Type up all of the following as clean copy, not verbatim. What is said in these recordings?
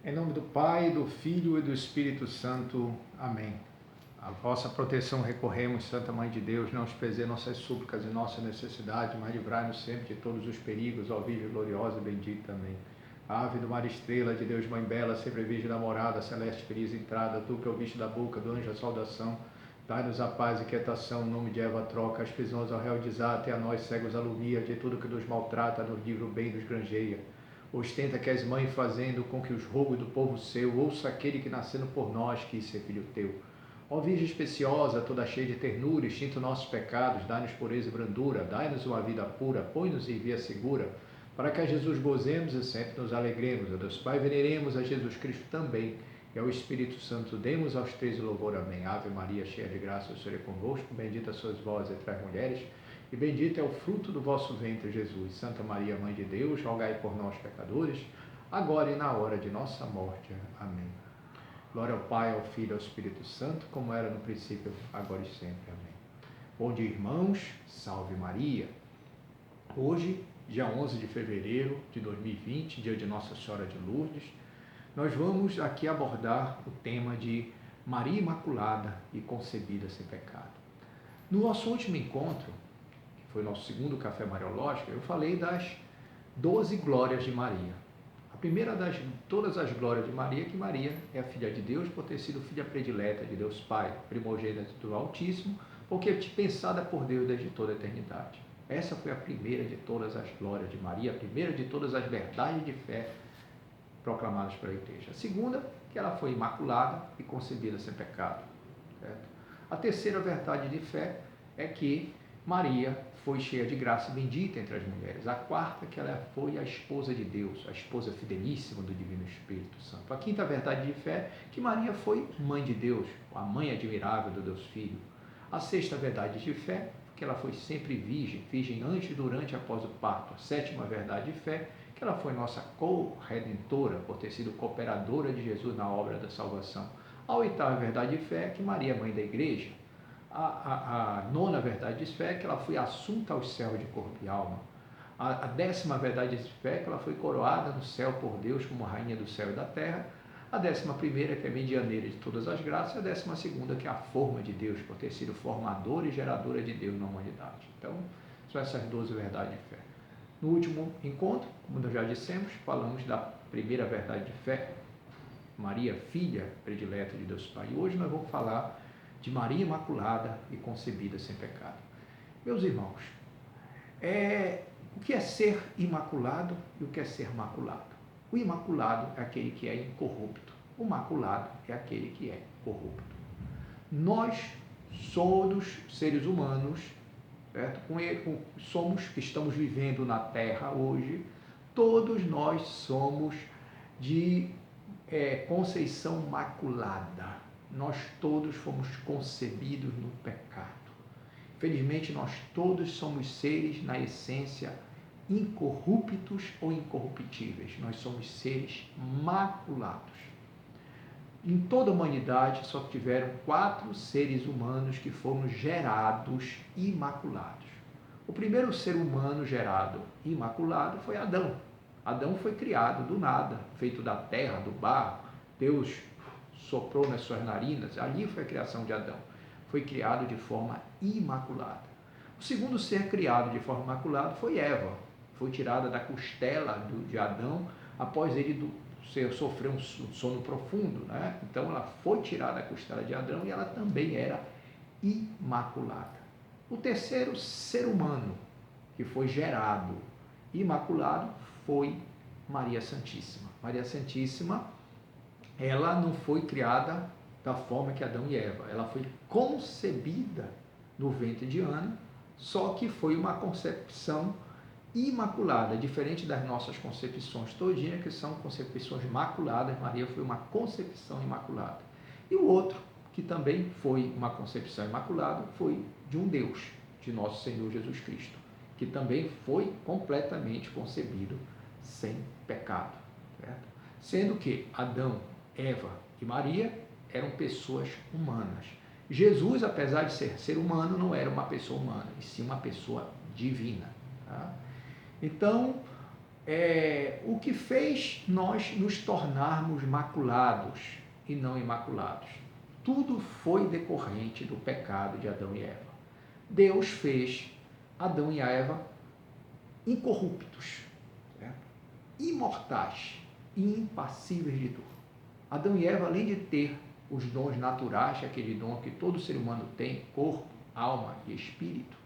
Em nome do Pai, do Filho e do Espírito Santo. Amém. A vossa proteção recorremos, Santa Mãe de Deus, não desprezei nossas súplicas e nossa necessidade, mas livrai-nos sempre de todos os perigos, ó Virgem gloriosa e bendita. Amém. Ave do mar estrela, de Deus Mãe bela, sempre virgem namorada, celeste feliz entrada, tu que ouviste da boca do anjo a saudação, dai-nos a paz e quietação, no nome de Eva troca, as prisões ao réu desate, a nós cegos alumia, de tudo que nos maltrata, nos livra o bem, nos granjeia. Ostenta que és mãe, fazendo com que os rogos do povo seu, ouça aquele que nascendo por nós quis ser filho teu. Ó Virgem especiosa, toda cheia de ternura, extinto nossos pecados, dai-nos pureza e brandura, dai-nos uma vida pura, põe-nos em via segura, para que a Jesus gozemos e sempre nos alegremos. A Deus Pai veneremos, a Jesus Cristo também, e ao Espírito Santo demos aos três o louvor. Amém. Ave Maria, cheia de graça, o Senhor é convosco, bendita sois vós entre as mulheres, e bendito é o fruto do vosso ventre, Jesus. Santa Maria, Mãe de Deus, rogai por nós, pecadores, agora e na hora de nossa morte. Amém. Glória ao Pai, ao Filho e ao Espírito Santo, como era no princípio, agora e sempre. Amém. Bom dia, irmãos. Salve Maria. Hoje, dia 11 de fevereiro de 2020, dia de Nossa Senhora de Lourdes, nós vamos aqui abordar o tema de Maria Imaculada e concebida sem pecado. No nosso último encontro, que foi o nosso segundo Café Mariológico, eu falei das 12 glórias de Maria. A primeira das todas as glórias de Maria é que Maria é a filha de Deus por ter sido filha predileta de Deus Pai, primogênita do Altíssimo, porque pensada por Deus desde toda a eternidade. Essa foi a primeira de todas as glórias de Maria, a primeira de todas as verdades de fé proclamadas pela Igreja. A segunda, que ela foi imaculada e concebida sem pecado. Certo? A terceira verdade de fé é que Maria foi cheia de graça e bendita entre as mulheres. A quarta, que ela foi a esposa de Deus, a esposa fidelíssima do Divino Espírito Santo. A quinta verdade de fé é que Maria foi mãe de Deus, a mãe admirável do Deus Filho. A sexta verdade de fé, que ela foi sempre virgem antes, durante e após o parto. A sétima verdade de fé, que ela foi nossa co-redentora, por ter sido cooperadora de Jesus na obra da salvação. A oitava verdade de fé é que Maria é mãe da Igreja. A nona verdade de fé é que ela foi assunta aos céus de corpo e alma. A décima verdade de fé é que ela foi coroada no céu por Deus como rainha do céu e da terra. A 11ª, que é medianeira de todas as graças, e a 12ª, que é a forma de Deus, por ter sido formadora e geradora de Deus na humanidade. Então, são essas 12 verdades de fé. No último encontro, como nós já dissemos, falamos da primeira verdade de fé, Maria, filha predileta de Deus Pai. E hoje nós vamos falar de Maria Imaculada e concebida sem pecado. Meus irmãos, o que é ser imaculado e o que é ser maculado? O imaculado é aquele que é incorrupto. O maculado é aquele que é corrupto. Nós somos seres humanos, certo? Que estamos vivendo na Terra hoje, todos nós somos de conceição maculada. Nós todos fomos concebidos no pecado. Infelizmente, nós todos somos seres, na essência, incorruptos ou incorruptíveis. Nós somos seres maculados. Em toda a humanidade, só tiveram 4 seres humanos que foram gerados imaculados. O primeiro ser humano gerado imaculado foi Adão. Adão foi criado do nada, feito da terra, do barro. Deus soprou nas suas narinas, ali foi a criação de Adão. Foi criado de forma imaculada. O segundo ser criado de forma imaculada foi Eva. Foi tirada da costela de Adão após ele sofrer um sono profundo, né? Então ela foi tirada da costela de Adão e ela também era imaculada. O terceiro ser humano que foi gerado imaculado foi Maria Santíssima. Maria Santíssima, ela não foi criada da forma que Adão e Eva. Ela foi concebida no ventre de Ana, só que foi uma concepção imaculada, diferente das nossas concepções todinhas, que são concepções maculadas. Maria foi uma concepção imaculada. E o outro, que também foi uma concepção imaculada, foi de um Deus, de nosso Senhor Jesus Cristo, que também foi completamente concebido sem pecado, certo? Sendo que Adão, Eva e Maria eram pessoas humanas. Jesus, apesar de ser humano, não era uma pessoa humana, e sim uma pessoa divina. Tá? Então, o que fez nós nos tornarmos maculados e não imaculados. Tudo foi decorrente do pecado de Adão e Eva. Deus fez Adão e Eva incorruptos, certo? Imortais e impassíveis de dor. Adão e Eva, além de ter os dons naturais, aquele dom que todo ser humano tem, corpo, alma e espírito,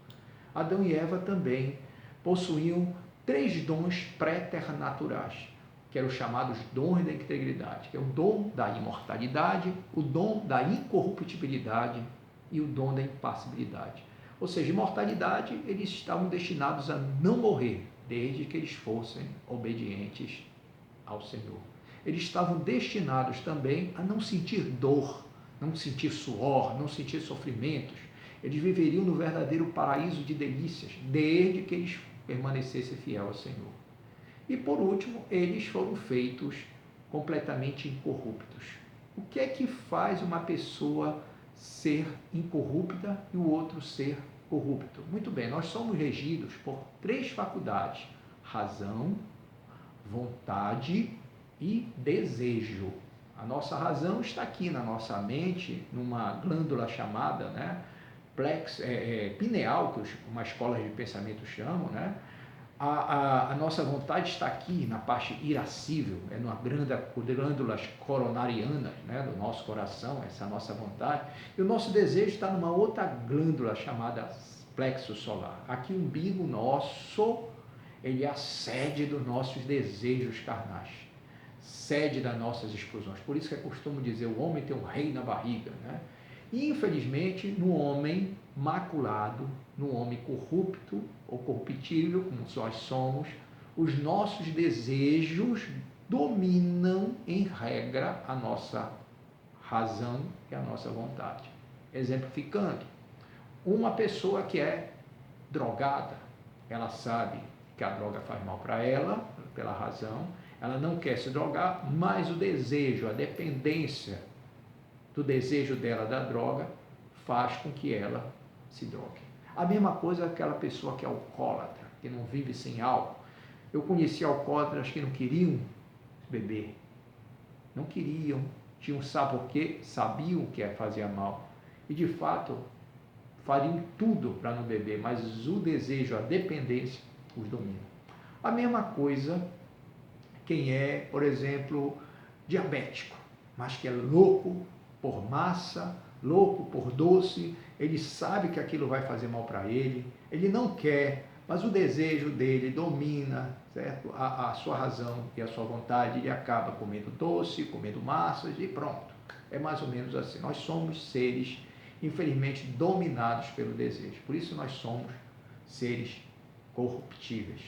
Adão e Eva também possuíam 3 dons préternaturais, que eram os chamados dons da integridade, que é o dom da imortalidade, o dom da incorruptibilidade e o dom da impassibilidade. Ou seja, imortalidade, eles estavam destinados a não morrer, desde que eles fossem obedientes ao Senhor. Eles estavam destinados também a não sentir dor, não sentir suor, não sentir sofrimentos. Eles viveriam no verdadeiro paraíso de delícias, desde que eles permanecessem fiel ao Senhor. E por último, eles foram feitos completamente incorruptos. O que é que faz uma pessoa ser incorrupta e o outro ser corrupto? Muito bem, nós somos regidos por 3 faculdades: razão, vontade e desejo. A nossa razão está aqui na nossa mente, numa glândula chamada, pineal, que uma escola de pensamento chamam, A nossa vontade está aqui na parte irascível, na glândulas coronarianas, do nosso coração, essa é a nossa vontade. E o nosso desejo está numa outra glândula chamada plexo solar. Aqui o umbigo nosso, ele é a sede dos nossos desejos carnais, sede das nossas explosões. Por isso que eu costumo dizer, o homem tem um rei na barriga, E, infelizmente, no homem maculado, no homem corrupto ou corruptível, como nós somos, os nossos desejos dominam, em regra, a nossa razão e a nossa vontade. Exemplificando, uma pessoa que é drogada, ela sabe que a droga faz mal para ela, pela razão, ela não quer se drogar, mas o desejo, a dependência do desejo dela da droga faz com que ela se drogue. A mesma coisa aquela pessoa que é alcoólatra, que não vive sem álcool. Eu conheci alcoólatras que não queriam beber, não queriam, sabe por quê? Sabiam que fazia mal e de fato fariam tudo para não beber, mas o desejo, a dependência os domina. A mesma coisa quem é, por exemplo, diabético, mas que é louco por massa, louco por doce, ele sabe que aquilo vai fazer mal para ele, ele não quer, mas o desejo dele domina, certo? A sua razão e a sua vontade, ele acaba comendo doce, comendo massas e pronto. É mais ou menos assim. Nós somos seres, infelizmente, dominados pelo desejo. Por isso nós somos seres corruptíveis.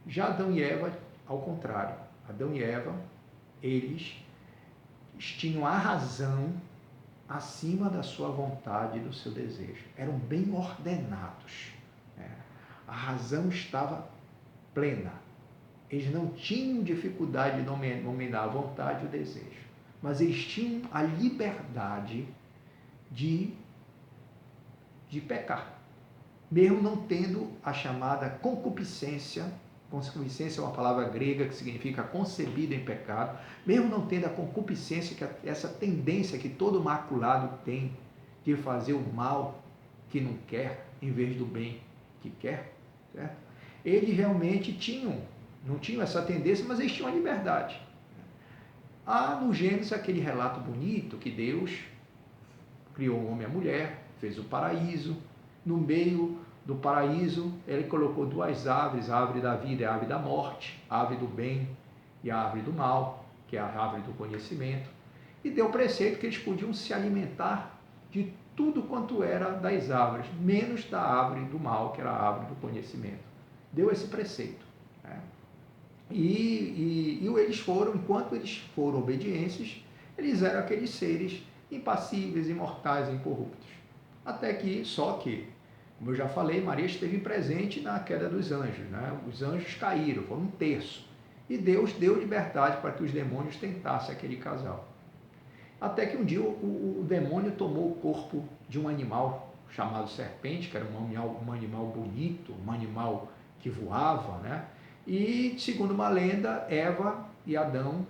Já Adão e Eva, ao contrário. Adão e Eva, eles tinham a razão acima da sua vontade e do seu desejo. Eram bem ordenados. A razão estava plena. Eles não tinham dificuldade de dominar a vontade e o desejo. Mas eles tinham a liberdade de pecar. Mesmo não tendo a chamada concupiscência. Concupiscência é uma palavra grega que significa concebido em pecado, mesmo não tendo a concupiscência, que é essa tendência que todo maculado tem de fazer o mal que não quer, em vez do bem que quer, certo? Eles realmente não tinham essa tendência, mas eles tinham a liberdade. Há no Gênesis aquele relato bonito que Deus criou o homem e a mulher, fez o paraíso, no meio do paraíso, ele colocou 2 árvores, a árvore da vida e a árvore da morte, a árvore do bem e a árvore do mal, que é a árvore do conhecimento, e deu preceito que eles podiam se alimentar de tudo quanto era das árvores, menos da árvore do mal, que era a árvore do conhecimento. Deu esse preceito. E eles foram, enquanto eles foram obedientes, eles eram aqueles seres impassíveis, imortais, incorruptos. Até que, como eu já falei, Maria esteve presente na queda dos anjos. Os anjos caíram, foram 1/3. E Deus deu liberdade para que os demônios tentassem aquele casal. Até que um dia o demônio tomou o corpo de um animal chamado serpente, que era um animal bonito, um animal que voava, E, segundo uma lenda, Eva e Adão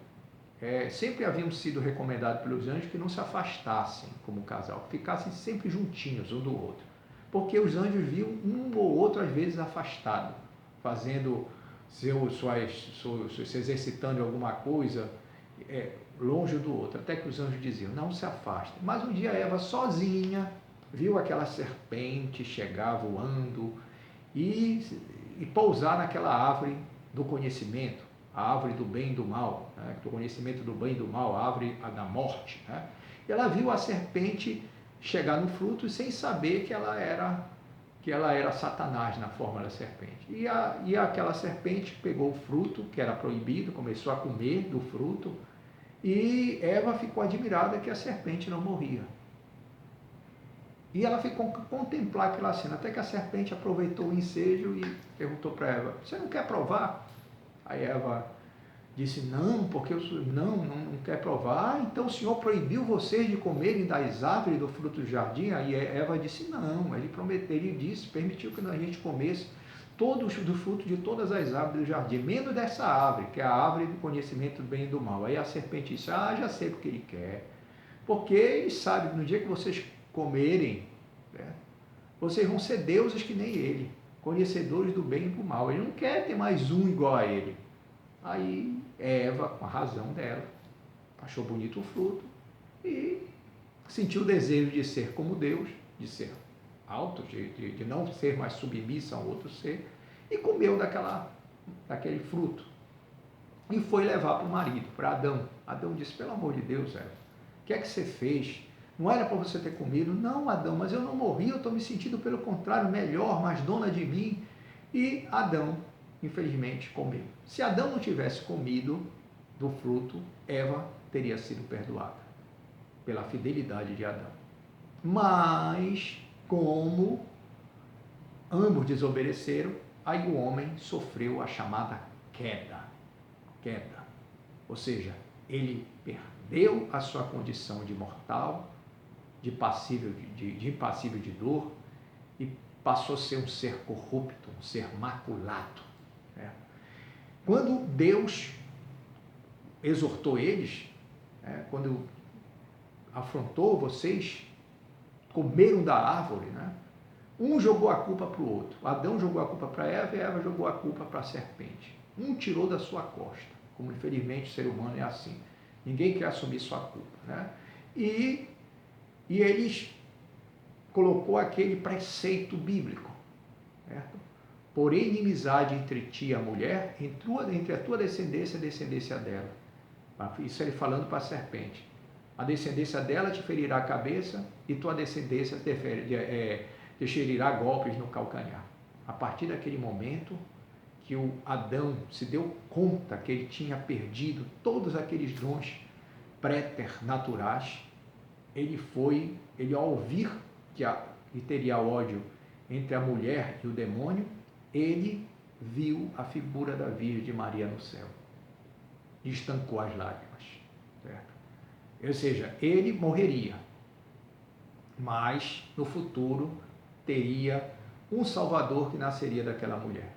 sempre haviam sido recomendados pelos anjos que não se afastassem como casal, que ficassem sempre juntinhos um do outro. Porque os anjos viam um ou outro, às vezes, afastado, fazendo se exercitando em alguma coisa longe do outro. Até que os anjos diziam, não se afastem. Mas um dia Eva, sozinha, viu aquela serpente chegar voando e pousar naquela árvore do conhecimento, a árvore do bem e do mal, né? Do conhecimento do bem e do mal, a árvore da morte. Né? E ela viu a serpente chegar no fruto sem saber que ela era Satanás na forma da serpente. E aquela serpente pegou o fruto, que era proibido, começou a comer do fruto, e Eva ficou admirada que a serpente não morria. E ela ficou a contemplar aquela cena, até que a serpente aproveitou o ensejo e perguntou para Eva, você não quer provar? Aí Eva disse, não, porque eu não quer provar. Então o Senhor proibiu vocês de comerem das árvores do fruto do jardim? Aí Eva disse, não, ele disse, permitiu que a gente comesse todos do fruto de todas as árvores do jardim, menos dessa árvore, que é a árvore do conhecimento do bem e do mal. Aí a serpente disse, já sei porque ele quer. Porque ele sabe que no dia que vocês comerem, né, vocês vão ser deuses que nem ele, conhecedores do bem e do mal. Ele não quer ter mais um igual a ele. Aí Eva, com a razão dela, achou bonito o fruto e sentiu o desejo de ser como Deus, de ser alto, de não ser mais submissa a um outro ser, e comeu daquele fruto. E foi levar para o marido, para Adão. Adão disse, pelo amor de Deus, Eva, o que é que você fez? Não era para você ter comido? Não, Adão, mas eu não morri, eu estou me sentindo pelo contrário, melhor, mais dona de mim. E Adão, infelizmente, comeu. Se Adão não tivesse comido do fruto, Eva teria sido perdoada pela fidelidade de Adão. Mas, como ambos desobedeceram, aí o homem sofreu a chamada queda. Ou seja, ele perdeu a sua condição de mortal, de impassível de dor, e passou a ser um ser corrupto, um ser maculado. Né? Quando Deus exortou eles, quando afrontou vocês, comeram da árvore, né? Um jogou a culpa para o outro. Adão jogou a culpa para Eva e Eva jogou a culpa para a serpente. Um tirou da sua costa, como infelizmente o ser humano é assim. Ninguém quer assumir sua culpa. Né? E eles colocou aquele preceito bíblico, certo? Por inimizade entre ti e a mulher, entre a tua descendência e a descendência dela. Isso ele falando para a serpente. A descendência dela te ferirá a cabeça e tua descendência te ferirá golpes no calcanhar. A partir daquele momento que o Adão se deu conta que ele tinha perdido todos aqueles dons préternaturais, ele ao ouvir que teria ódio entre a mulher e o demônio, ele viu a figura da Virgem Maria no céu e estancou as lágrimas, certo? Ou seja, ele morreria, mas no futuro teria um Salvador que nasceria daquela mulher.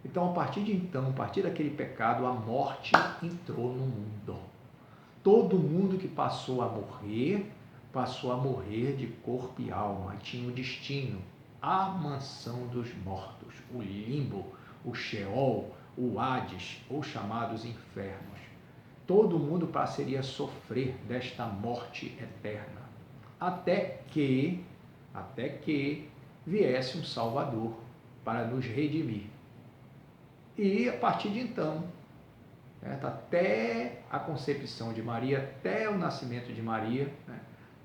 Então, a partir daquele pecado, a morte entrou no mundo. Todo mundo que passou a morrer de corpo e alma, tinha um destino, a mansão dos mortos, o limbo, o Sheol, o Hades, ou chamados infernos. Todo mundo passaria a sofrer desta morte eterna, até que viesse um Salvador para nos redimir. E a partir de então, até a concepção de Maria, até o nascimento de Maria,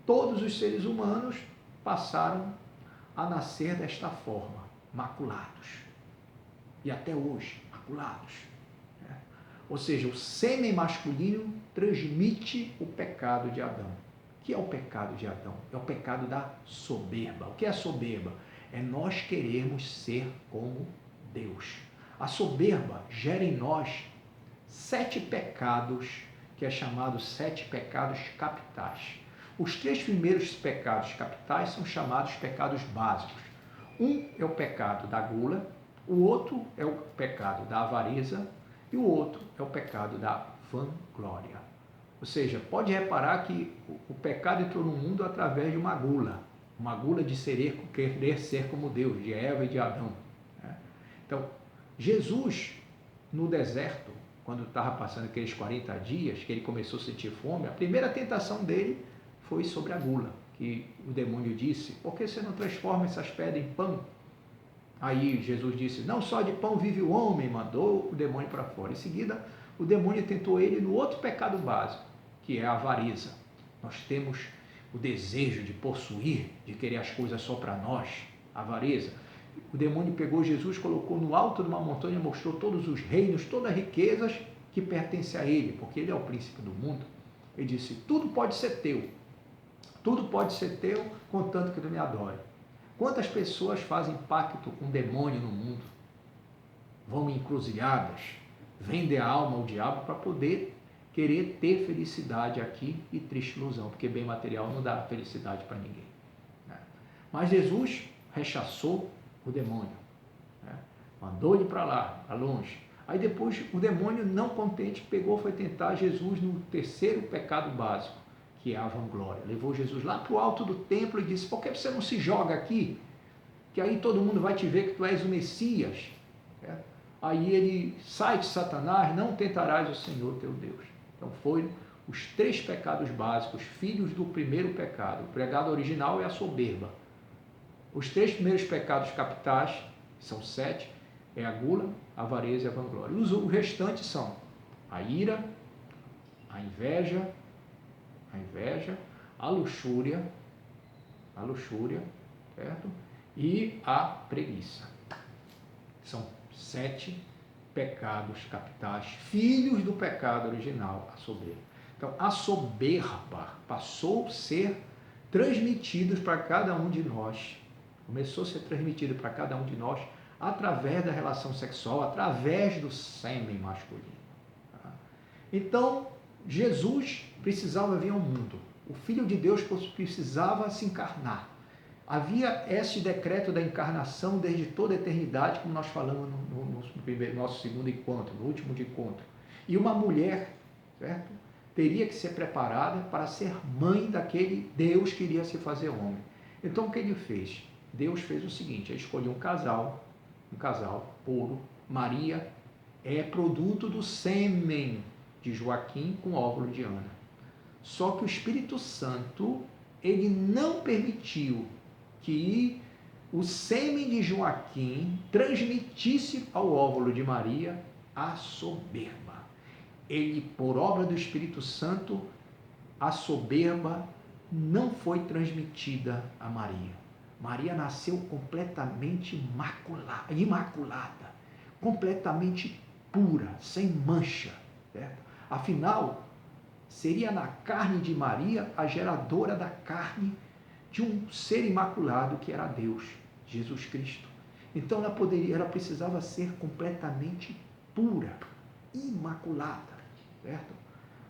todos os seres humanos passaram a nascer desta forma, maculados. E até hoje, maculados. Ou seja, o sêmen masculino transmite o pecado de Adão. O que é o pecado de Adão? É o pecado da soberba. O que é a soberba? É nós queremos ser como Deus. A soberba gera em nós 7 pecados, que é chamado 7 pecados capitais. Os 3 primeiros pecados capitais são chamados pecados básicos. Um é o pecado da gula, O outro é o pecado da avareza e o outro é o pecado da vanglória. Ou seja, pode reparar que o pecado entrou no mundo através de uma gula de querer ser como Deus, de Eva e de Adão. Né? Então, Jesus, no deserto, quando estava passando aqueles 40 dias, que ele começou a sentir fome, a primeira tentação dele foi sobre a gula, que o demônio disse: por que você não transforma essas pedras em pão? Aí Jesus disse: não só de pão vive o homem, mandou o demônio para fora. Em seguida, o demônio tentou ele no outro pecado básico, que é a avareza. Nós temos o desejo de possuir, de querer as coisas só para nós, a avareza. O demônio pegou Jesus, colocou no alto de uma montanha, mostrou todos os reinos, todas as riquezas que pertencem a ele, porque ele é o príncipe do mundo. Ele disse: tudo pode ser teu, contanto que tu me adore. Quantas pessoas fazem pacto com o demônio no mundo? Vão em encruzilhadas, vendem a alma ao diabo para poder querer ter felicidade aqui e triste ilusão, porque bem material não dá felicidade para ninguém. Né? Mas Jesus rechaçou o demônio, né? Mandou ele para lá, para longe. Aí depois o demônio, não contente, pegou, foi tentar Jesus no terceiro pecado básico, que é a vanglória. Levou Jesus lá para o alto do templo e disse: por que você não se joga aqui? Que aí todo mundo vai te ver que tu és o Messias. Certo? Aí ele: sai de Satanás, não tentarás o Senhor teu Deus. Então foi os 3 pecados básicos, filhos do primeiro pecado. O pecado original é a soberba. Os 3 primeiros pecados capitais, que são 7, é a gula, a avareza e a vanglória. Os restantes são a ira, a inveja, a luxúria, certo? E a preguiça. São 7 pecados capitais, filhos do pecado original, a soberba. Então, a soberba passou a ser transmitida para cada um de nós, começou a ser transmitida para cada um de nós através da relação sexual, através do sêmen masculino. Tá? Então, Jesus precisava vir ao mundo. O Filho de Deus precisava se encarnar. Havia este decreto da encarnação desde toda a eternidade, como nós falamos no nosso segundo encontro, no último encontro. E uma mulher, certo, teria que ser preparada para ser mãe daquele Deus que iria se fazer homem. Então o que ele fez? Deus fez o seguinte: ele escolheu um casal puro. Maria é produto do sêmen de Joaquim com óvulo de Ana. Só que o Espírito Santo, ele não permitiu que o sêmen de Joaquim transmitisse ao óvulo de Maria a soberba. Ele, por obra do Espírito Santo, a soberba não foi transmitida a Maria. Maria nasceu completamente imaculada, completamente pura, sem mancha. Certo? Afinal, seria na carne de Maria a geradora da carne de um ser imaculado que era Deus, Jesus Cristo. Então ela precisava ser completamente pura, imaculada, certo?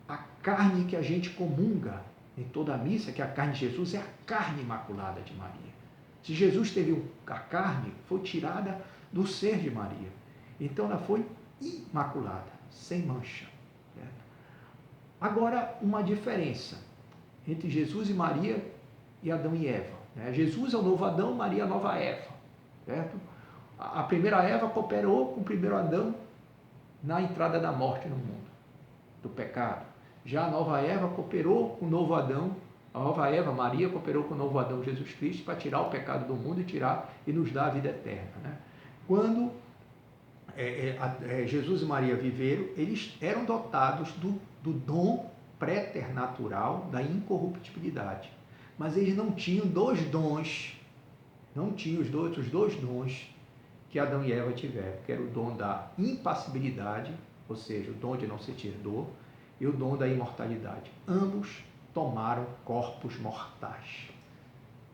A carne que a gente comunga em toda a missa, que é a carne de Jesus, é a carne imaculada de Maria. Se Jesus teve a carne, foi tirada do ser de Maria. Então ela foi imaculada, sem mancha. Certo? Agora, uma diferença entre Jesus e Maria e Adão e Eva. Né? Jesus é o novo Adão, Maria é a nova Eva. Certo? A primeira Eva cooperou com o primeiro Adão na entrada da morte no mundo, do pecado. Já a nova Eva cooperou com o novo Adão. A nova Eva, Maria, cooperou com o novo Adão, Jesus Cristo, para tirar o pecado do mundo e nos dar a vida eterna. Né? Quando Jesus e Maria viveram, eles eram dotados do dom préternatural da incorruptibilidade. Mas eles não tinham os dois dons que Adão e Eva tiveram, que era o dom da impassibilidade, ou seja, o dom de não sentir dor, e o dom da imortalidade. Ambos tomaram corpos mortais.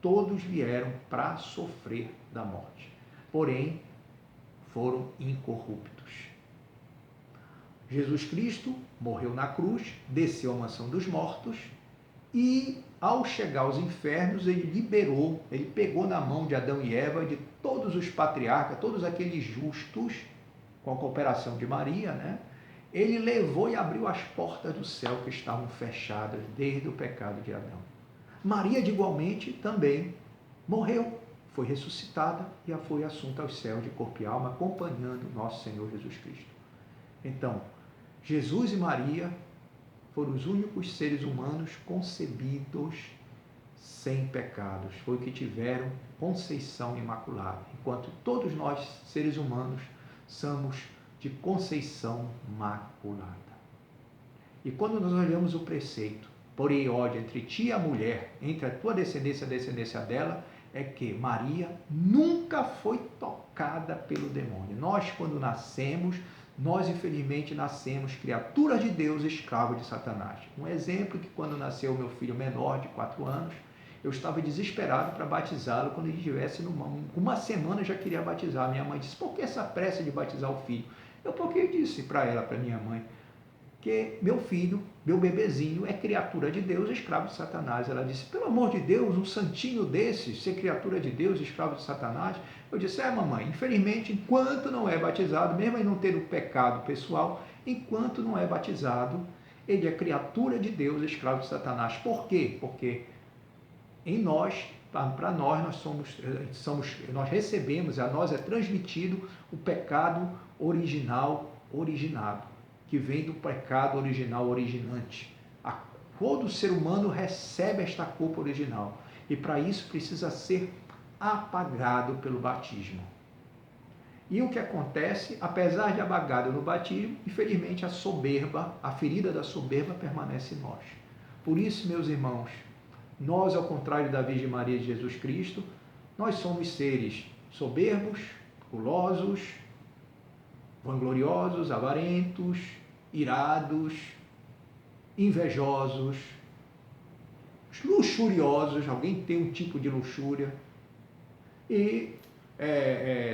Todos vieram para sofrer da morte, porém foram incorruptos. Jesus Cristo morreu na cruz, desceu à mansão dos mortos E ao chegar aos infernos, ele liberou, ele pegou na mão de Adão e Eva, de todos os patriarcas, todos aqueles justos, com a cooperação de Maria, né? Ele levou e abriu as portas do céu que estavam fechadas desde o pecado de Adão. Maria, de igualmente, também morreu, foi ressuscitada e foi assunta aos céus de corpo e alma, acompanhando nosso Senhor Jesus Cristo. Então, Jesus e Maria foram os únicos seres humanos concebidos sem pecados, foi o que tiveram conceição imaculada, enquanto todos nós, seres humanos, somos de conceição maculada. E quando nós olhamos o preceito, porém ódio entre ti e a mulher, entre a tua descendência e a descendência dela, é que Maria nunca foi tocada pelo demônio. Nós, quando nascemos, nós infelizmente nascemos criaturas de Deus, escravos de Satanás. Um exemplo que quando nasceu meu filho menor de 4 anos, eu estava desesperado para batizá-lo. Quando ele estivesse uma semana eu já queria batizar. Minha mãe disse: por que essa pressa de batizar o filho? Porque eu disse para ela, para minha mãe, que meu filho, meu bebezinho, é criatura de Deus, escravo de Satanás. Ela disse: pelo amor de Deus, um santinho desses, ser criatura de Deus, escravo de Satanás? Eu disse: mamãe, infelizmente, enquanto não é batizado, mesmo ele não tendo pecado pessoal, enquanto não é batizado, ele é criatura de Deus, escravo de Satanás. Por quê? Porque em nós, para nós, nós recebemos, a nós é transmitido o pecado originado, que vem do pecado original originante. Todo ser humano recebe esta culpa original, e para isso precisa ser apagado pelo batismo. E o que acontece, apesar de apagado no batismo, infelizmente a soberba, a ferida da soberba permanece em nós. Por isso, meus irmãos, nós, ao contrário da Virgem Maria de Jesus Cristo, nós somos seres soberbos, gulosos, vangloriosos, avarentos, irados, invejosos, luxuriosos. Alguém tem um tipo de luxúria. E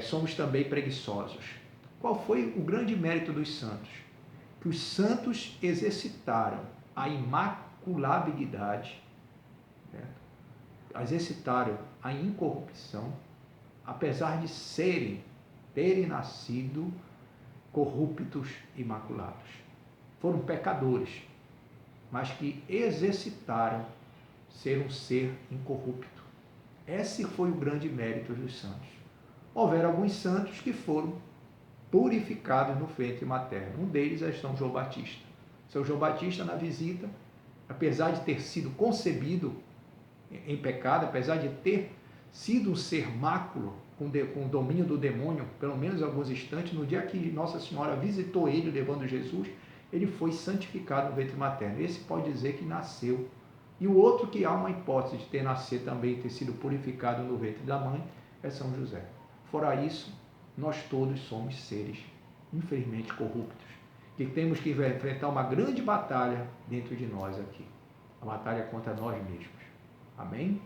somos também preguiçosos. Qual foi o grande mérito dos santos? Que os santos exercitaram a imaculabilidade, exercitaram a incorrupção, apesar de terem nascido corruptos e imaculados. Foram pecadores, mas que exercitaram ser um ser incorrupto. Esse foi o grande mérito dos santos. Houveram alguns santos que foram purificados no ventre materno. Um deles é São João Batista. São João Batista, na visita, apesar de ter sido concebido em pecado, apesar de ter sido um ser máculo, com o domínio do demônio, pelo menos alguns instantes, no dia que Nossa Senhora visitou ele, levando Jesus, ele foi santificado no ventre materno. Esse pode dizer que nasceu. E o outro, que há uma hipótese de ter nascido também, ter sido purificado no ventre da mãe, é São José. Fora isso, nós todos somos seres, infelizmente, corruptos, que temos que enfrentar uma grande batalha dentro de nós aqui. A batalha contra nós mesmos. Amém?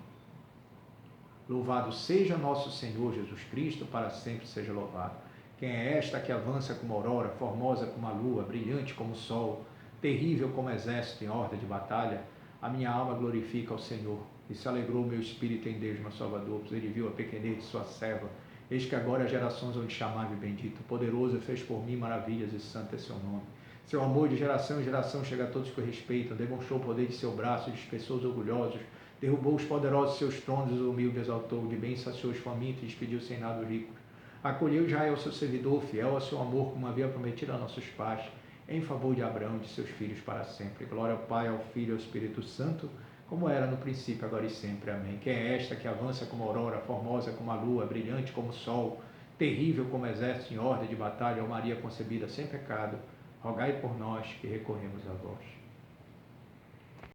Louvado seja nosso Senhor Jesus Cristo, para sempre seja louvado. Quem é esta que avança como aurora, formosa como a lua, brilhante como o sol, terrível como exército em ordem de batalha? A minha alma glorifica ao Senhor, e se alegrou o meu espírito em Deus, meu Salvador, pois ele viu a pequenez de sua serva. Eis que agora as gerações vão te chamar-me bendito. Poderoso fez por mim maravilhas, e santo é seu nome. Seu amor de geração em geração chega a todos que o respeitam, demonstrou o poder de seu braço, dispersou os orgulhosos, derrubou os poderosos seus tronos, os humildes exaltou, de bem saciou os famintos e despediu sem nada os ricos. Acolheu Israel, seu servidor, fiel ao seu amor, como havia prometido a nossos pais, em favor de Abraão e de seus filhos para sempre. Glória ao Pai, ao Filho e ao Espírito Santo, como era no princípio, agora e sempre. Amém. Quem é esta que avança como aurora, formosa como a lua, brilhante como o sol, terrível como exército em ordem de batalha, ó Maria concebida sem pecado, rogai por nós que recorremos a vós.